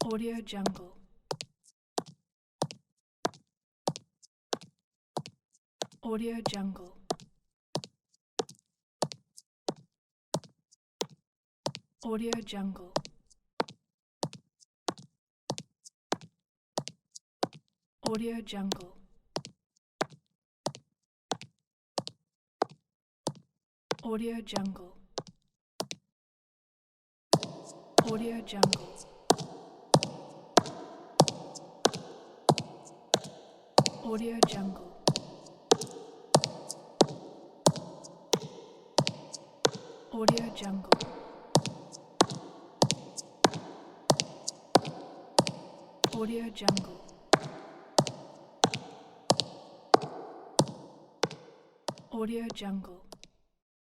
Audio Jungle. Audio Jungle. Audio Jungle. Audio Jungle. Audio Jungle. Audio Jungle. Audio Jungle. Audio Jungle. Audio Jungle. Audio Jungle.